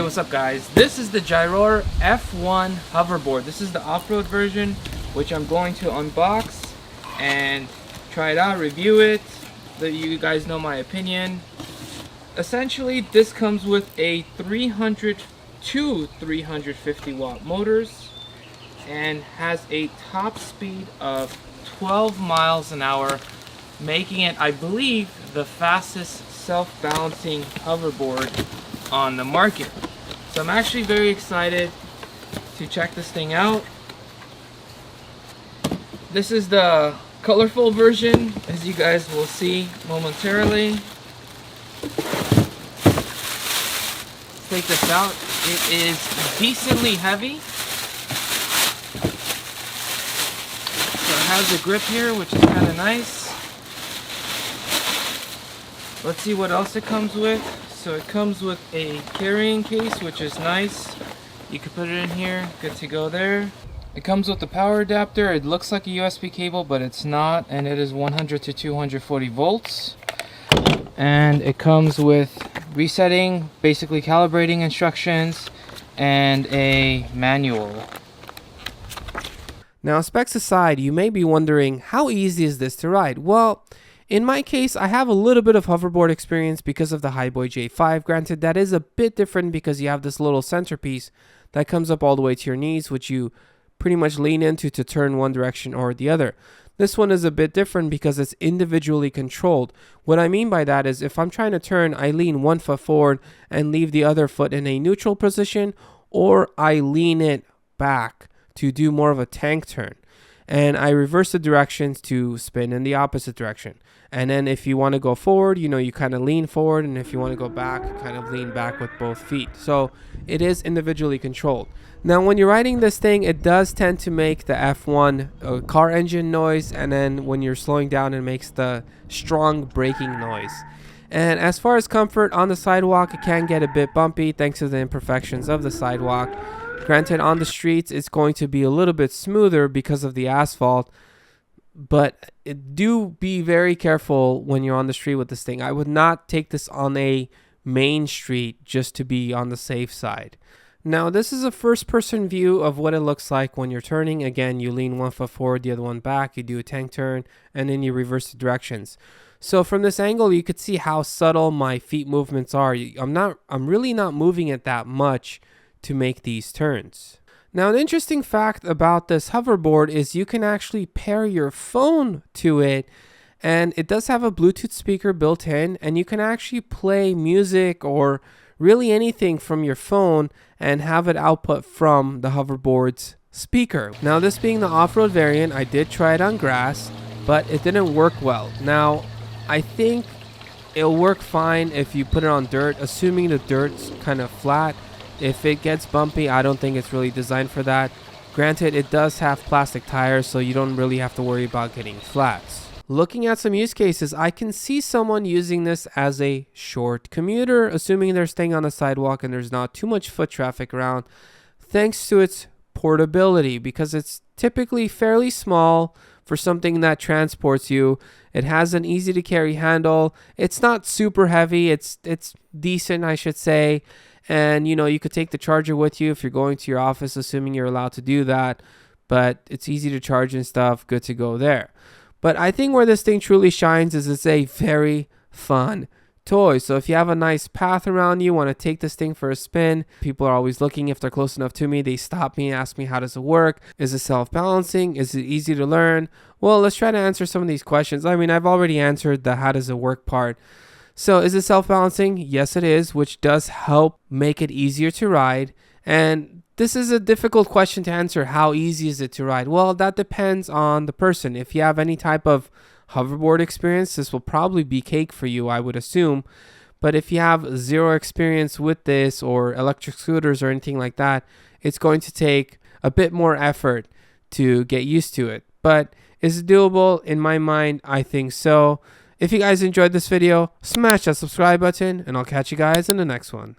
Hey, what's up guys? This is the Gyroor F1 Hoverboard. This is the off-road version, which I'm going to unbox and try it out, review it, let you guys know my opinion. Essentially, this comes with a 300 to 350 watt motors and has a top speed of 12 miles an hour, making it, I believe, the fastest self-balancing hoverboard on the market. So I'm actually very excited to check this thing out. This is the colorful version, as you guys will see momentarily. Let's take this out. It is decently heavy. So it has a grip here, which is kind of nice. Let's see what else it comes with. So it comes with a carrying case, which is nice. You can put it in here, good to go there. It comes with the power adapter. It looks like a USB cable, but it's not, and it is 100 to 240 volts. And it comes with resetting, basically calibrating instructions, and a manual. Now, specs aside, you may be wondering, how easy is this to ride? Well, in my case, I have a little bit of hoverboard experience because of the Highboy J5. Granted, that is a bit different because you have this little centerpiece that comes up all the way to your knees, which you pretty much lean into to turn one direction or the other. This one is a bit different because it's individually controlled. What I mean by that is if I'm trying to turn, I lean one foot forward and leave the other foot in a neutral position, or I lean it back to do more of a tank turn. And I reverse the directions to spin in the opposite direction. And then if you want to go forward, you kind of lean forward. And if you want to go back, you kind of lean back with both feet. So it is individually controlled. Now, when you're riding this thing, it does tend to make the F1 car engine noise. And then when you're slowing down, it makes the strong braking noise. And as far as comfort on the sidewalk, it can get a bit bumpy thanks to the imperfections of the sidewalk. Granted, on the streets, it's going to be a little bit smoother because of the asphalt, but do be very careful when you're on the street with this thing. I would not take this on a main street just to be on the safe side. Now, this is a first-person view of what it looks like when you're turning. Again, you lean one foot forward, the other one back, you do a tank turn, and then you reverse the directions. So from this angle, you could see how subtle my feet movements are. I'm really not moving it that much to make these turns. Now, an interesting fact about this hoverboard is you can actually pair your phone to it, and it does have a Bluetooth speaker built in, and you can actually play music or really anything from your phone and have it output from the hoverboard's speaker. Now, this being the off-road variant, I did try it on grass, but it didn't work well. Now, I think it'll work fine if you put it on dirt, assuming the dirt's kind of flat. If it gets bumpy, I don't think it's really designed for that. Granted, it does have plastic tires, so you don't really have to worry about getting flats. Looking at some use cases, I can see someone using this as a short commuter, assuming they're staying on the sidewalk and there's not too much foot traffic around, thanks to its portability, because it's typically fairly small for something that transports you. It has an easy to carry handle. It's not super heavy. It's decent, I should say. And, you could take the charger with you if you're going to your office, assuming you're allowed to do that. But it's easy to charge and stuff. Good to go there. But I think where this thing truly shines is it's a very fun toy. So if you have a nice path around you, want to take this thing for a spin, people are always looking. If they're close enough to me, they stop me and ask me, how does it work? Is it self-balancing? Is it easy to learn? Well, let's try to answer some of these questions. I mean, I've already answered the how does it work part. So is it self-balancing? Yes, it is, which does help make it easier to ride. And this is a difficult question to answer. How easy is it to ride? Well, that depends on the person. If you have any type of hoverboard experience, this will probably be cake for you, I would assume. But if you have zero experience with this or electric scooters or anything like that, it's going to take a bit more effort to get used to it. But is it doable? In my mind, I think so. If you guys enjoyed this video, smash that subscribe button, and I'll catch you guys in the next one.